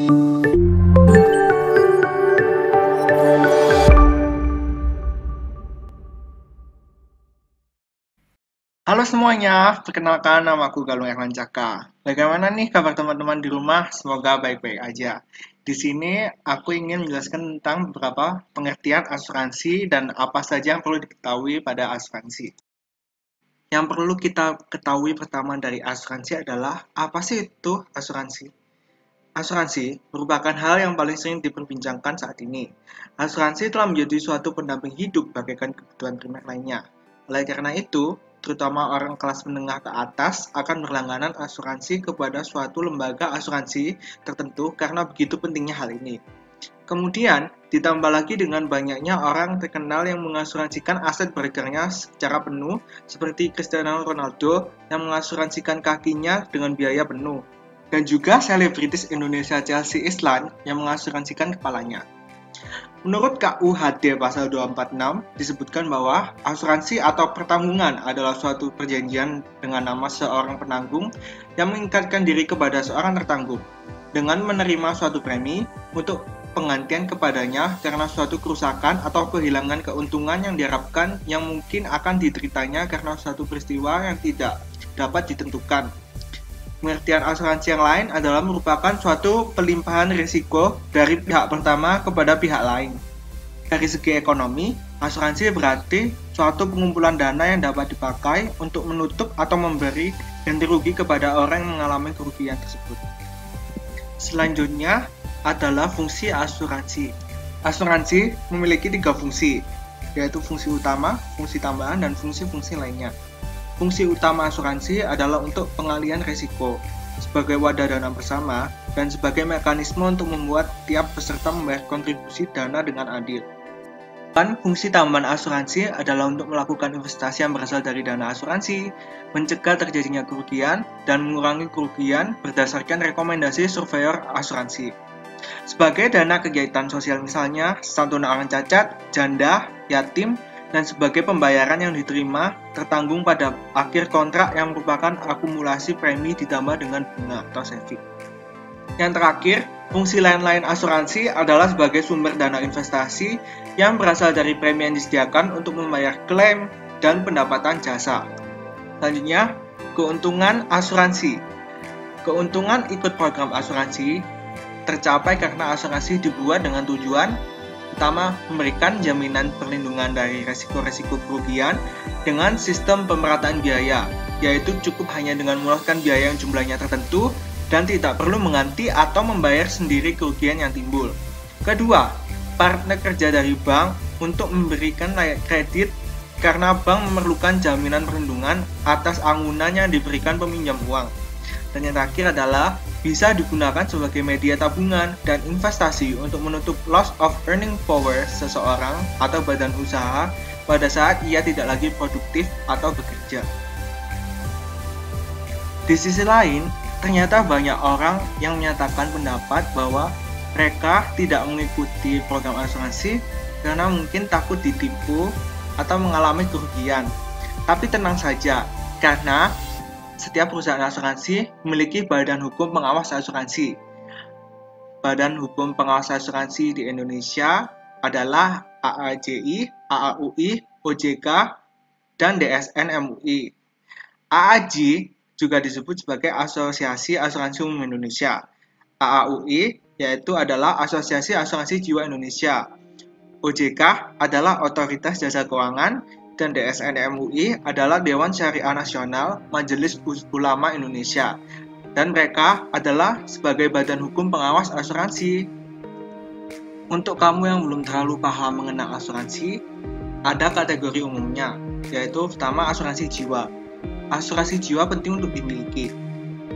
Halo semuanya, perkenalkan nama aku Galung Erlan Caka. Bagaimana nih kabar teman-teman di rumah? Semoga baik-baik aja. Di sini aku ingin menjelaskan tentang beberapa pengertian asuransi dan apa saja yang perlu diketahui pada asuransi. Yang perlu kita ketahui pertama dari asuransi adalah apa sih itu asuransi? Asuransi merupakan hal yang paling sering diperbincangkan saat ini. Asuransi telah menjadi suatu pendamping hidup bagaikan kebutuhan primer lainnya. Oleh karena itu, terutama orang kelas menengah ke atas akan berlangganan asuransi kepada suatu lembaga asuransi tertentu karena begitu pentingnya hal ini. Kemudian, ditambah lagi dengan banyaknya orang terkenal yang mengasuransikan aset berharganya secara penuh, seperti Cristiano Ronaldo yang mengasuransikan kakinya dengan biaya penuh, dan juga selebritis Indonesia Chelsea Islan yang mengasuransikan kepalanya. Menurut KUHD pasal 246 disebutkan bahwa asuransi atau pertanggungan adalah suatu perjanjian dengan nama seorang penanggung yang mengikatkan diri kepada seorang tertanggung dengan menerima suatu premi untuk penggantian kepadanya karena suatu kerusakan atau kehilangan keuntungan yang diharapkan yang mungkin akan dideritanya karena suatu peristiwa yang tidak dapat ditentukan. Pengertian asuransi yang lain adalah merupakan suatu pelimpahan risiko dari pihak pertama kepada pihak lain. Dari segi ekonomi, asuransi berarti suatu pengumpulan dana yang dapat dipakai untuk menutup atau memberi ganti rugi kepada orang yang mengalami kerugian tersebut. Selanjutnya adalah fungsi asuransi. Asuransi memiliki 3 fungsi, yaitu fungsi utama, fungsi tambahan, dan fungsi-fungsi lainnya. Fungsi utama asuransi adalah untuk pengalihan risiko, sebagai wadah dana bersama, dan sebagai mekanisme untuk membuat tiap peserta membayar kontribusi dana dengan adil. Dan fungsi tambahan asuransi adalah untuk melakukan investasi yang berasal dari dana asuransi, mencegah terjadinya kerugian, dan mengurangi kerugian berdasarkan rekomendasi surveyor asuransi. Sebagai dana kegiatan sosial misalnya, santunan orang cacat, janda, yatim, dan sebagai pembayaran yang diterima tertanggung pada akhir kontrak yang merupakan akumulasi premi ditambah dengan bunga atau saving. Yang terakhir, fungsi lain-lain asuransi adalah sebagai sumber dana investasi yang berasal dari premi yang disediakan untuk membayar klaim dan pendapatan jasa. Selanjutnya, keuntungan asuransi. Keuntungan ikut program asuransi tercapai karena asuransi dibuat dengan tujuan pertama, memberikan jaminan perlindungan dari resiko-resiko kerugian dengan sistem pemerataan biaya, yaitu cukup hanya dengan mengeluarkan biaya yang jumlahnya tertentu dan tidak perlu mengganti atau membayar sendiri kerugian yang timbul. Kedua, partner kerja dari bank untuk memberikan layak kredit karena bank memerlukan jaminan perlindungan atas anggunan yang diberikan peminjam uang. Dan yang terakhir adalah bisa digunakan sebagai media tabungan dan investasi untuk menutup loss of earning power seseorang atau badan usaha pada saat ia tidak lagi produktif atau bekerja. Di sisi lain, ternyata banyak orang yang menyatakan pendapat bahwa mereka tidak mengikuti program asuransi karena mungkin takut ditipu atau mengalami kerugian. Tapi tenang saja, karena setiap perusahaan asuransi memiliki badan hukum pengawas asuransi. Badan hukum pengawas asuransi di Indonesia adalah AAJI, AAUI, OJK, dan DSN MUI. AAJI juga disebut sebagai Asosiasi Asuransi Umum Indonesia. AAUI yaitu adalah Asosiasi Asuransi Jiwa Indonesia. OJK adalah Otoritas Jasa Keuangan, dan DSN MUI adalah Dewan Syariah Nasional Majelis Ulama Indonesia, dan mereka adalah sebagai badan hukum pengawas asuransi. Untuk kamu yang belum terlalu paham mengenai asuransi, ada kategori umumnya, yaitu pertama asuransi jiwa. Asuransi jiwa penting untuk dimiliki,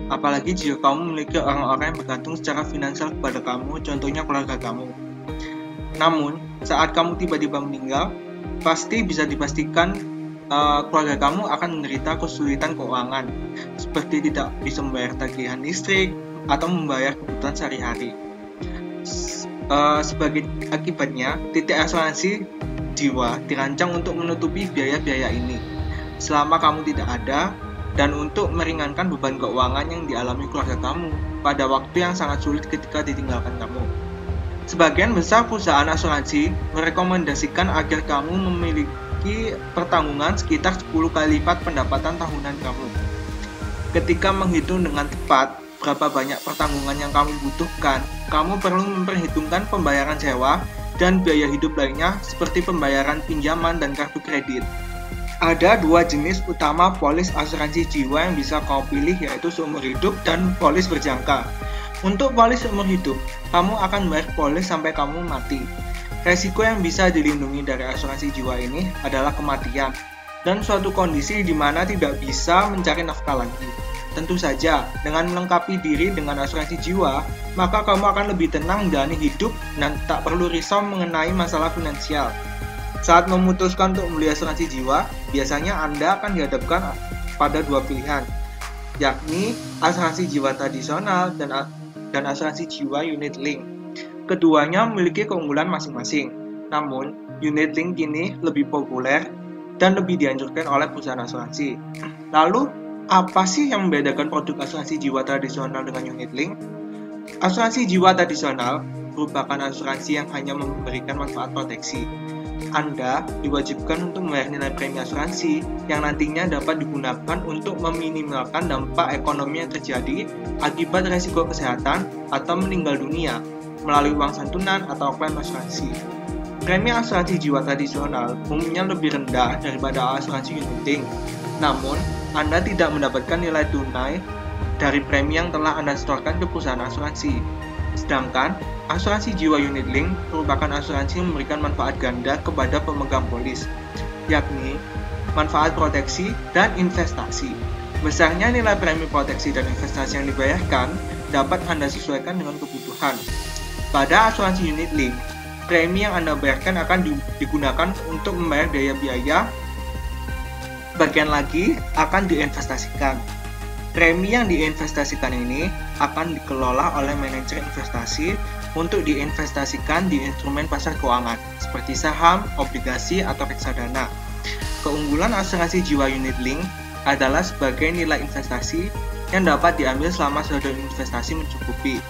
apalagi jika kamu memiliki orang-orang yang bergantung secara finansial kepada kamu, contohnya keluarga kamu. Namun, saat kamu tiba-tiba meninggal, pasti bisa dipastikan keluarga kamu akan menderita kesulitan keuangan, seperti tidak bisa membayar tagihan listrik atau membayar kebutuhan sehari-hari. Sebagai akibatnya, titik asuransi jiwa dirancang untuk menutupi biaya-biaya ini selama kamu tidak ada dan untuk meringankan beban keuangan yang dialami keluarga kamu. pada waktu yang sangat sulit ketika ditinggalkan kamu. Sebagian besar perusahaan asuransi merekomendasikan agar kamu memiliki pertanggungan sekitar 10 kali lipat pendapatan tahunan kamu. Ketika menghitung dengan tepat berapa banyak pertanggungan yang kamu butuhkan, kamu perlu memperhitungkan pembayaran sewa dan biaya hidup lainnya seperti pembayaran pinjaman dan kartu kredit. Ada dua jenis utama polis asuransi jiwa yang bisa kamu pilih, yaitu seumur hidup dan polis berjangka. Untuk polis seumur hidup, kamu akan membayar polis sampai kamu mati. Resiko yang bisa dilindungi dari asuransi jiwa ini adalah kematian dan suatu kondisi di mana tidak bisa mencari nafkah lagi. Tentu saja, dengan melengkapi diri dengan asuransi jiwa, maka kamu akan lebih tenang menjalani hidup dan tak perlu risau mengenai masalah finansial. Saat memutuskan untuk membeli asuransi jiwa, biasanya Anda akan dihadapkan pada dua pilihan, yakni asuransi jiwa tradisional dan asuransi jiwa unit link. Keduanya memiliki keunggulan masing-masing, namun unit link kini lebih populer dan lebih dianjurkan oleh perusahaan asuransi. Lalu, apa sih yang membedakan produk asuransi jiwa tradisional dengan unit link? Asuransi jiwa tradisional merupakan asuransi yang hanya memberikan manfaat proteksi. Anda diwajibkan untuk membayar nilai premi asuransi yang nantinya dapat digunakan untuk meminimalkan dampak ekonomi yang terjadi akibat risiko kesehatan atau meninggal dunia melalui uang santunan atau klaim asuransi. Premi asuransi jiwa tradisional umumnya lebih rendah daripada asuransi unit link. Namun, Anda tidak mendapatkan nilai tunai dari premi yang telah Anda setorkan ke perusahaan asuransi. Sedangkan, asuransi jiwa unit link merupakan asuransi yang memberikan manfaat ganda kepada pemegang polis, yakni manfaat proteksi dan investasi. Besarnya nilai premi proteksi dan investasi yang dibayarkan dapat Anda sesuaikan dengan kebutuhan. Pada asuransi unit link, premi yang Anda bayarkan akan digunakan untuk membayar biaya-biaya, bagian lagi akan diinvestasikan. Premi yang diinvestasikan ini akan dikelola oleh manajer investasi untuk diinvestasikan di instrumen pasar keuangan seperti saham, obligasi, atau reksadana. Keunggulan asuransi jiwa unit link adalah sebagai nilai investasi yang dapat diambil selama saldo investasi mencukupi.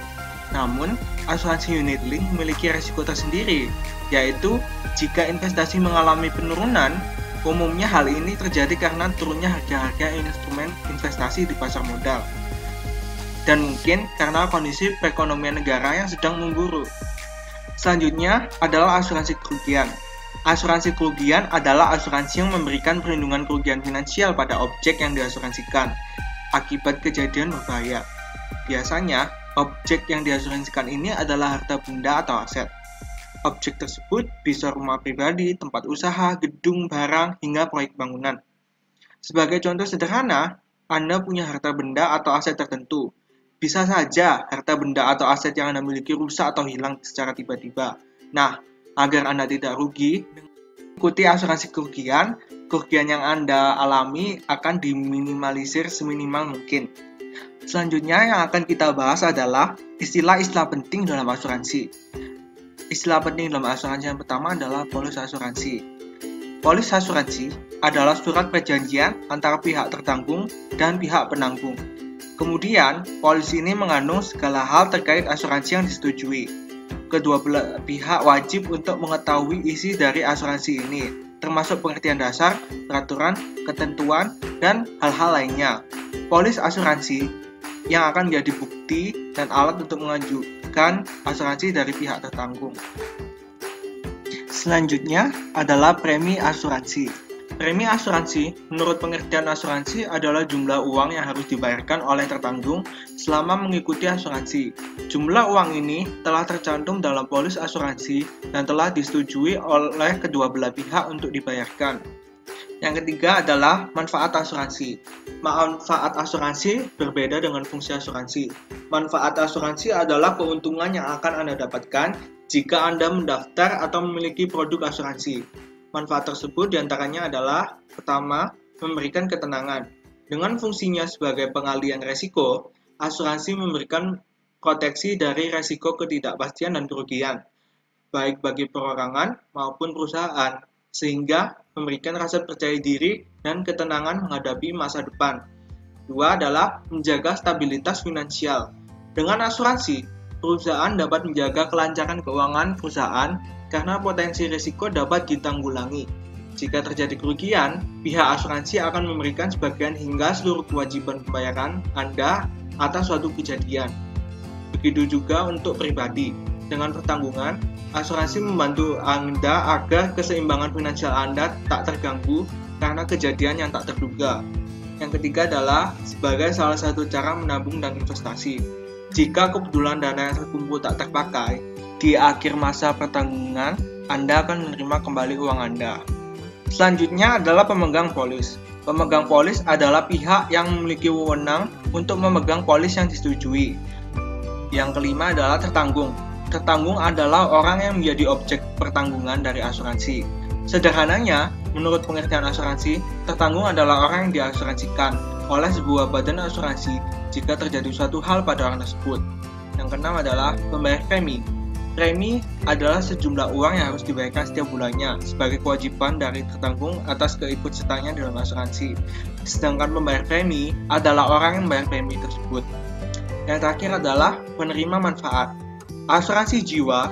Namun, asuransi unit link memiliki risiko tersendiri, yaitu jika investasi mengalami penurunan, umumnya hal ini terjadi karena turunnya harga-harga instrumen investasi di pasar modal, dan mungkin karena kondisi perekonomian negara yang sedang memburuk. Selanjutnya adalah asuransi kerugian. Asuransi kerugian adalah asuransi yang memberikan perlindungan kerugian finansial pada objek yang diasuransikan akibat kejadian berbahaya. Biasanya, objek yang diasuransikan ini adalah harta benda atau aset. Objek tersebut bisa rumah pribadi, tempat usaha, gedung, barang, hingga proyek bangunan. Sebagai contoh sederhana, Anda punya harta benda atau aset tertentu. Bisa saja harta benda atau aset yang Anda miliki rusak atau hilang secara tiba-tiba. Nah, agar Anda tidak rugi, ikuti asuransi kerugian, kerugian yang Anda alami akan diminimalisir seminimal mungkin. Selanjutnya yang akan kita bahas adalah istilah-istilah penting dalam asuransi. Istilah penting dalam asuransi yang pertama adalah polis asuransi. Polis asuransi adalah surat perjanjian antara pihak tertanggung dan pihak penanggung. Kemudian, polis ini mengandung segala hal terkait asuransi yang disetujui. Kedua belah pihak wajib untuk mengetahui isi dari asuransi ini, termasuk pengertian dasar, peraturan, ketentuan, dan hal-hal lainnya. Polis asuransi yang akan menjadi bukti dan alat untuk mengajukan asuransi dari pihak tertanggung. Selanjutnya adalah premi asuransi. Premi asuransi, menurut pengertian asuransi, adalah jumlah uang yang harus dibayarkan oleh tertanggung selama mengikuti asuransi. Jumlah uang ini telah tercantum dalam polis asuransi dan telah disetujui oleh kedua belah pihak untuk dibayarkan. Yang ketiga adalah manfaat asuransi. Manfaat asuransi berbeda dengan fungsi asuransi. Manfaat asuransi adalah keuntungan yang akan Anda dapatkan jika Anda mendaftar atau memiliki produk asuransi. Manfaat tersebut diantaranya adalah: pertama, memberikan ketenangan. Dengan fungsinya sebagai pengalihan resiko, asuransi memberikan proteksi dari resiko ketidakpastian dan kerugian, baik bagi perorangan maupun perusahaan, sehingga memberikan rasa percaya diri dan ketenangan menghadapi masa depan. Dua adalah menjaga stabilitas finansial. Dengan asuransi, perusahaan dapat menjaga kelancaran keuangan perusahaan karena potensi risiko dapat ditanggulangi. Jika terjadi kerugian, pihak asuransi akan memberikan sebagian hingga seluruh kewajiban pembayaran Anda atas suatu kejadian. Begitu juga untuk pribadi. Dengan pertanggungan, asuransi membantu Anda agar keseimbangan finansial Anda tak terganggu karena kejadian yang tak terduga. Yang ketiga adalah sebagai salah satu cara menabung dan investasi. Jika kebetulan dana yang terkumpul tak terpakai, di akhir masa pertanggungan, Anda akan menerima kembali uang Anda. Selanjutnya adalah pemegang polis. Pemegang polis adalah pihak yang memiliki wewenang untuk memegang polis yang disetujui. Yang kelima adalah tertanggung. Tertanggung adalah orang yang menjadi objek pertanggungan dari asuransi. Sederhananya, menurut pengertian asuransi, tertanggung adalah orang yang diasuransikan oleh sebuah badan asuransi jika terjadi suatu hal pada orang tersebut. Yang keenam adalah pembayar premi. Premi adalah sejumlah uang yang harus dibayarkan setiap bulannya sebagai kewajiban dari tertanggung atas keikutsertaannya dalam asuransi. Sedangkan pembayar premi adalah orang yang membayar premi tersebut. Yang terakhir adalah penerima manfaat. Asuransi jiwa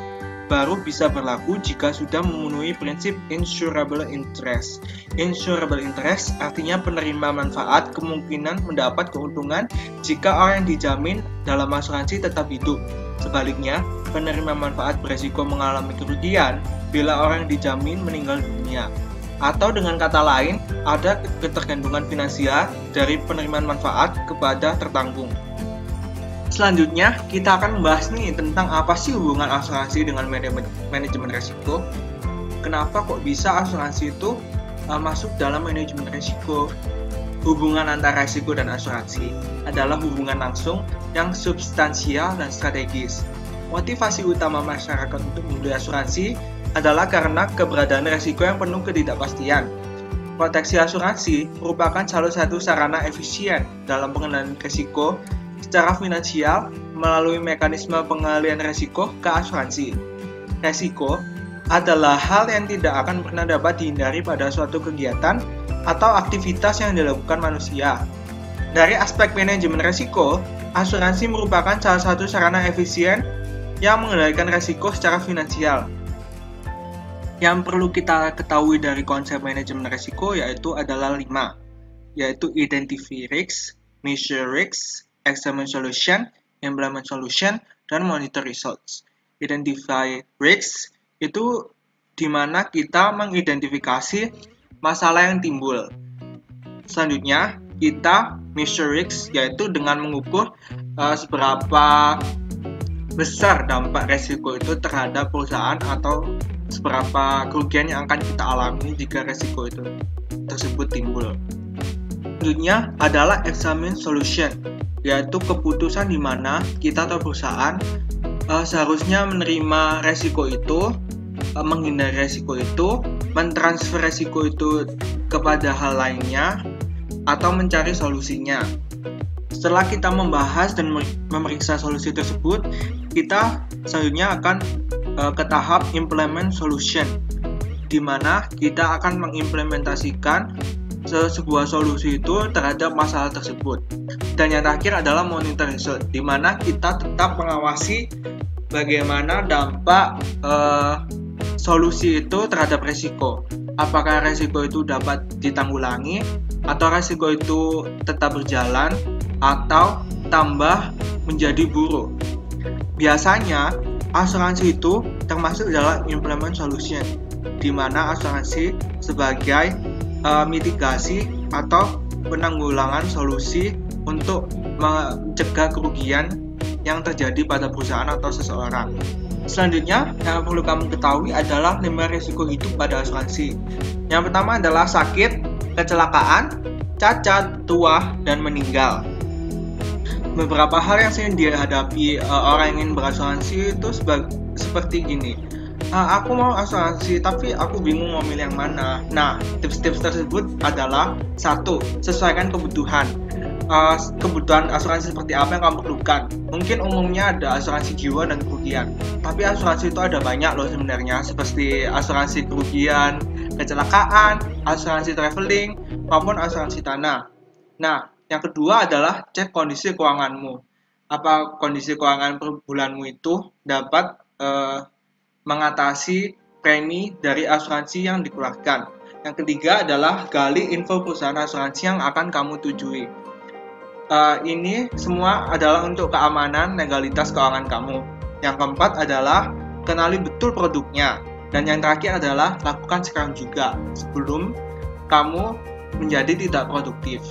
baru bisa berlaku jika sudah memenuhi prinsip insurable interest. Insurable interest artinya penerima manfaat kemungkinan mendapat keuntungan jika orang yang dijamin dalam asuransi tetap hidup. Sebaliknya, penerima manfaat beresiko mengalami kerugian bila orang yang dijamin meninggal dunia. Atau dengan kata lain, ada ketergantungan finansial dari penerimaan manfaat kepada tertanggung. Selanjutnya, kita akan membahas nih tentang apa sih hubungan asuransi dengan manajemen risiko. Kenapa kok bisa asuransi itu masuk dalam manajemen risiko? Hubungan antara risiko dan asuransi adalah hubungan langsung yang substansial dan strategis. Motivasi utama masyarakat untuk membeli asuransi adalah karena keberadaan risiko yang penuh ketidakpastian. Proteksi asuransi merupakan salah satu sarana efisien dalam pengendalian risiko secara finansial melalui mekanisme pengalihan risiko ke asuransi. Risiko adalah hal yang tidak akan pernah dapat dihindari pada suatu kegiatan atau aktivitas yang dilakukan manusia. Dari aspek manajemen risiko, asuransi merupakan salah satu sarana efisien yang mengendalikan risiko secara finansial. Yang perlu kita ketahui dari konsep manajemen risiko adalah 5, yaitu identify risk, measure risk, examine solution, implement solution, dan monitor results. Identify risk itu di mana kita mengidentifikasi masalah yang timbul. Selanjutnya, kita measure risk, yaitu dengan mengukur seberapa besar dampak risiko itu terhadap perusahaan atau seberapa kerugian yang akan kita alami jika risiko itu tersebut timbul. Selanjutnya adalah examine solution, yaitu keputusan di mana kita atau perusahaan seharusnya menerima risiko itu, menghindari risiko itu, mentransfer risiko itu kepada hal lainnya, atau mencari solusinya. Setelah kita membahas dan memeriksa solusi tersebut, kita selanjutnya akan ke tahap implement solution, di mana kita akan mengimplementasikan sebuah solusi itu terhadap masalah tersebut. Dan yang terakhir adalah monitor result, di mana kita tetap mengawasi bagaimana dampak solusi itu terhadap risiko. Apakah risiko itu dapat ditanggulangi, atau risiko itu tetap berjalan, atau tambah menjadi buruk. Biasanya, asuransi itu termasuk dalam implement solution, di mana asuransi sebagai mitigasi atau penanggulangan solusi untuk mencegah kerugian yang terjadi pada perusahaan atau seseorang. Selanjutnya, yang perlu kamu ketahui adalah 5 risiko hidup pada asuransi. Yang pertama adalah sakit, kecelakaan, cacat, tua, dan meninggal. Beberapa hal yang sering dihadapi orang yang ingin berasuransi itu seperti gini. Aku mau asuransi tapi aku bingung mau milih yang mana. Nah, tips-tips tersebut adalah 1. Sesuaikan kebutuhan. Kebutuhan asuransi seperti apa yang kamu perlukan. Mungkin umumnya ada asuransi jiwa dan kerugian, tapi asuransi itu ada banyak loh sebenarnya, seperti asuransi kerugian, kecelakaan, asuransi traveling, maupun asuransi tanah. Nah, yang kedua adalah cek kondisi keuanganmu. apa kondisi keuangan per bulanmu itu dapat mengatasi premi dari asuransi yang dikeluarkan. Yang ketiga adalah gali info perusahaan asuransi yang akan kamu tujui. Ini semua adalah untuk keamanan legalitas keuangan kamu. Yang keempat adalah kenali betul produknya. Dan yang terakhir adalah lakukan sekarang juga sebelum kamu menjadi tidak produktif.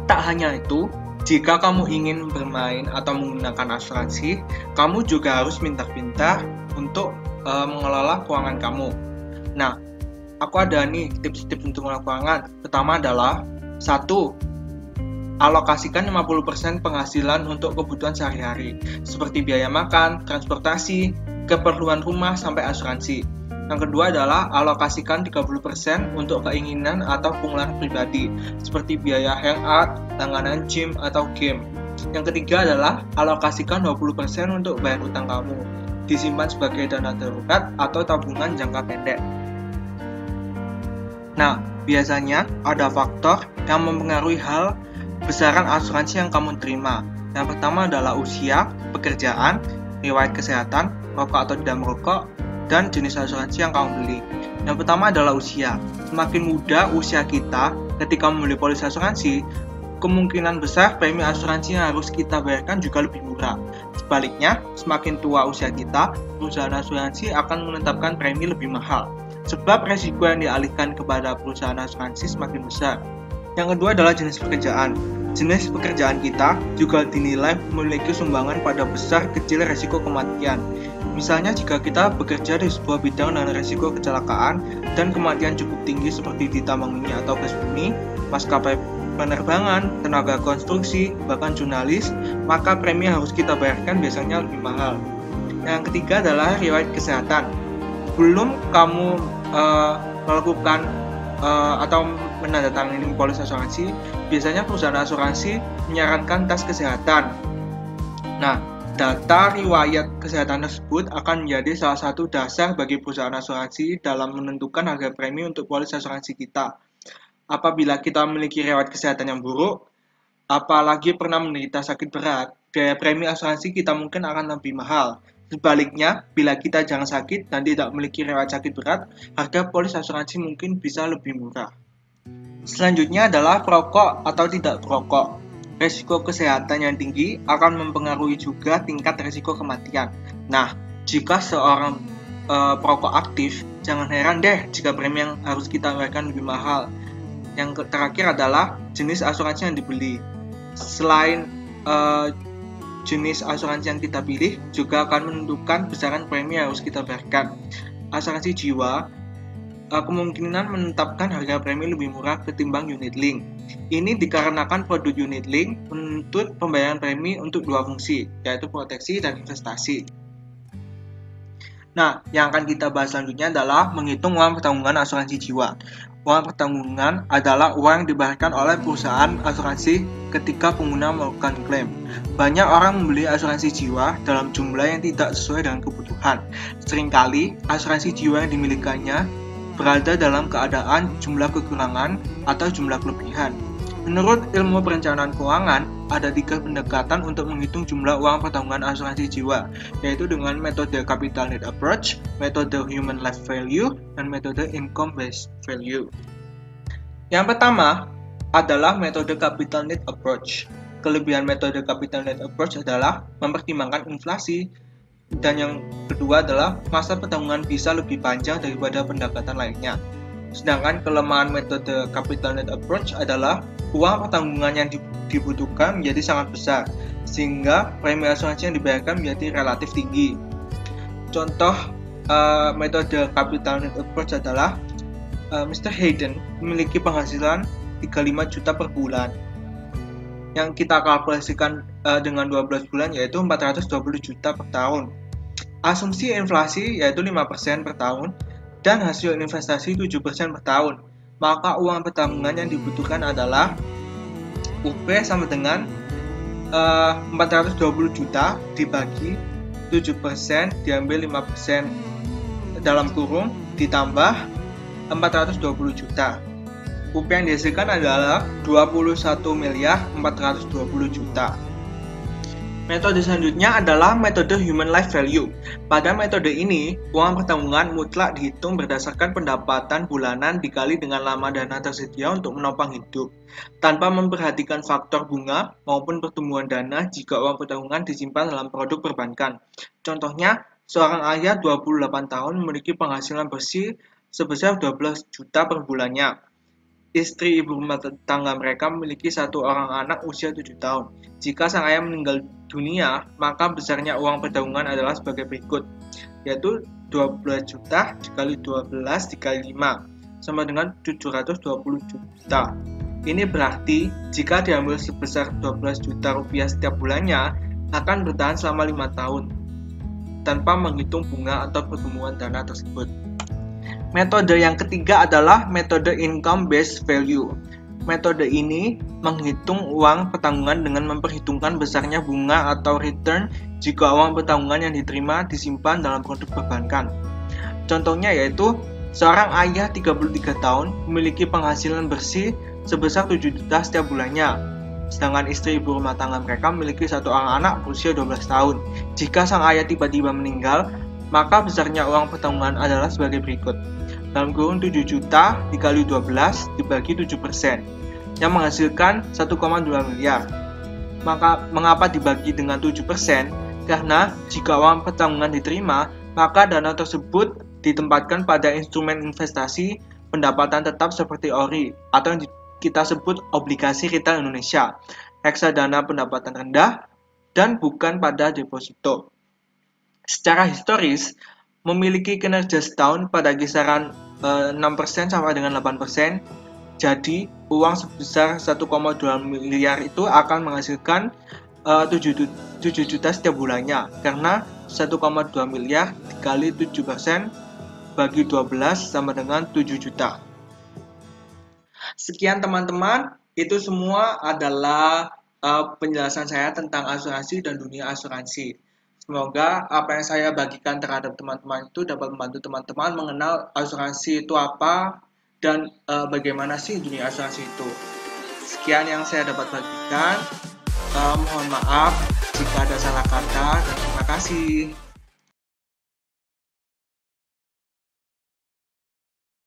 Tak hanya itu, jika kamu ingin bermain atau menggunakan asuransi, kamu juga harus pintar-pintar untuk mengelola keuangan kamu. Nah, aku ada nih tips-tips untuk mengelola keuangan. Pertama adalah 1. Alokasikan 50% penghasilan untuk kebutuhan sehari-hari, seperti biaya makan, transportasi, keperluan rumah, sampai asuransi. Yang kedua adalah alokasikan 30% untuk keinginan atau pengeluaran pribadi, seperti biaya hangout, langganan gym, atau game. Yang ketiga adalah alokasikan 20% untuk bayar utang kamu, disimpan sebagai dana darurat atau tabungan jangka pendek. Nah, biasanya ada faktor yang mempengaruhi hal besaran asuransi yang kamu terima. Yang pertama adalah usia, pekerjaan, riwayat kesehatan, merokok atau tidak merokok, dan jenis asuransi yang kamu beli. Yang pertama adalah usia. Semakin muda usia kita ketika membeli polis asuransi, kemungkinan besar premi asuransi yang harus kita bayarkan juga lebih murah. Sebaliknya, semakin tua usia kita, perusahaan asuransi akan menetapkan premi lebih mahal, sebab resiko yang dialihkan kepada perusahaan asuransi semakin besar. Yang kedua adalah jenis pekerjaan. Jenis pekerjaan kita juga dinilai memiliki sumbangan pada besar kecil resiko kematian. Misalnya jika kita bekerja di sebuah bidang dengan resiko kecelakaan dan kematian cukup tinggi seperti di tambang minyak atau gas bumi, maskapai penerbangan, tenaga konstruksi, bahkan jurnalis, maka premi yang harus kita bayarkan biasanya lebih mahal. Yang ketiga adalah riwayat kesehatan. Belum kamu melakukan atau menandatangani polis asuransi, biasanya perusahaan asuransi menyarankan tes kesehatan. Nah, data riwayat kesehatan tersebut akan menjadi salah satu dasar bagi perusahaan asuransi dalam menentukan harga premi untuk polis asuransi kita. Apabila kita memiliki riwayat kesehatan yang buruk, apalagi pernah menderita sakit berat, biaya premi asuransi kita mungkin akan lebih mahal. Sebaliknya, bila kita jarang sakit dan tidak memiliki riwayat sakit berat, harga polis asuransi mungkin bisa lebih murah. Selanjutnya adalah perokok atau tidak perokok. Risiko kesehatan yang tinggi akan mempengaruhi juga tingkat risiko kematian. Nah, jika seorang perokok aktif, jangan heran deh jika premi yang harus kita bayarkan lebih mahal. Yang terakhir adalah jenis asuransi yang dibeli. Selain jenis asuransi yang kita pilih juga akan menentukan besaran premi yang harus kita bayarkan. Asuransi jiwa kemungkinan menetapkan harga premi lebih murah ketimbang unit link. Ini dikarenakan produk unit link menuntut pembayaran premi untuk dua fungsi, yaitu proteksi dan investasi. Nah, yang akan kita bahas selanjutnya adalah menghitung uang pertanggungan asuransi jiwa. Uang pertanggungan adalah uang yang dibayarkan oleh perusahaan asuransi ketika pengguna melakukan klaim. Banyak orang membeli asuransi jiwa dalam jumlah yang tidak sesuai dengan kebutuhan. Seringkali asuransi jiwa yang dimilikannya berada dalam keadaan jumlah kekurangan atau jumlah kelebihan. Menurut ilmu perencanaan keuangan, ada 3 pendekatan untuk menghitung jumlah uang pertanggungan asuransi jiwa, yaitu dengan metode capital need approach, metode human life value, dan metode income based value. Yang pertama adalah metode capital need approach. Kelebihan metode capital need approach adalah mempertimbangkan inflasi, dan yang kedua adalah masa pertanggungan bisa lebih panjang daripada pendekatan lainnya. Sedangkan kelemahan metode capital need approach adalah uang pertanggungan yang dibutuhkan menjadi sangat besar, sehingga premi asuransi yang dibayarkan menjadi relatif tinggi. Contoh metode capital need approach adalah Mr. Hayden memiliki penghasilan 35 juta per bulan. Yang kita kalkulasikan dengan 12 bulan yaitu 420 juta per tahun. Asumsi inflasi yaitu 5% per tahun dan hasil investasi 7% per tahun. Maka uang pertanggungan yang dibutuhkan adalah UP sama dengan 420 juta dibagi 7% diambil 5% dalam kurung ditambah 420 juta. UP yang dihasilkan adalah 21.420 juta. Metode selanjutnya adalah metode human life value. Pada metode ini, uang pertanggungan mutlak dihitung berdasarkan pendapatan bulanan dikali dengan lama dana tersedia untuk menopang hidup, tanpa memperhatikan faktor bunga maupun pertumbuhan dana jika uang pertanggungan disimpan dalam produk perbankan. Contohnya, seorang ayah 28 tahun memiliki penghasilan bersih sebesar 12 juta per bulannya. Istri ibu rumah tangga mereka memiliki satu orang anak usia 7 tahun. Jika sang ayah meninggal dunia, maka besarnya uang pertanggungan adalah sebagai berikut, yaitu 12 juta dikali 12 dikali 5, sama dengan 720 juta. Ini berarti, jika diambil sebesar 12 juta rupiah setiap bulannya, akan bertahan selama 5 tahun, tanpa menghitung bunga atau pertumbuhan dana tersebut. Metode yang ketiga adalah metode income based value. Metode ini menghitung uang pertanggungan dengan memperhitungkan besarnya bunga atau return jika uang pertanggungan yang diterima disimpan dalam produk perbankan. Contohnya yaitu, seorang ayah 33 tahun memiliki penghasilan bersih sebesar 7 juta setiap bulannya. Sedangkan istri ibu rumah tangga mereka memiliki satu orang anak berusia 12 tahun. Jika sang ayah tiba-tiba meninggal, maka besarnya uang pertanggungan adalah sebagai berikut. Dalam kurung 7 juta dikali 12 dibagi 7%, yang menghasilkan 1,2 miliar. Maka mengapa dibagi dengan 7%? Karena jika uang pertanggungan diterima, maka dana tersebut ditempatkan pada instrumen investasi pendapatan tetap seperti ORI atau yang kita sebut obligasi retail Indonesia, reksadana pendapatan rendah, dan bukan pada deposito. Secara historis, memiliki kinerja setahun pada kisaran 6% sampai dengan 8%. Jadi, uang sebesar 1,2 miliar itu akan menghasilkan 7 juta setiap bulannya, karena 1,2 miliar dikali 7% bagi 12 sama dengan 7 juta. Sekian teman-teman, itu semua adalah penjelasan saya tentang asuransi dan dunia asuransi. Semoga apa yang saya bagikan terhadap teman-teman itu dapat membantu teman-teman mengenal asuransi itu apa dan bagaimana sih dunia asuransi itu. Sekian yang saya dapat bagikan. Mohon maaf jika ada salah kata dan terima kasih.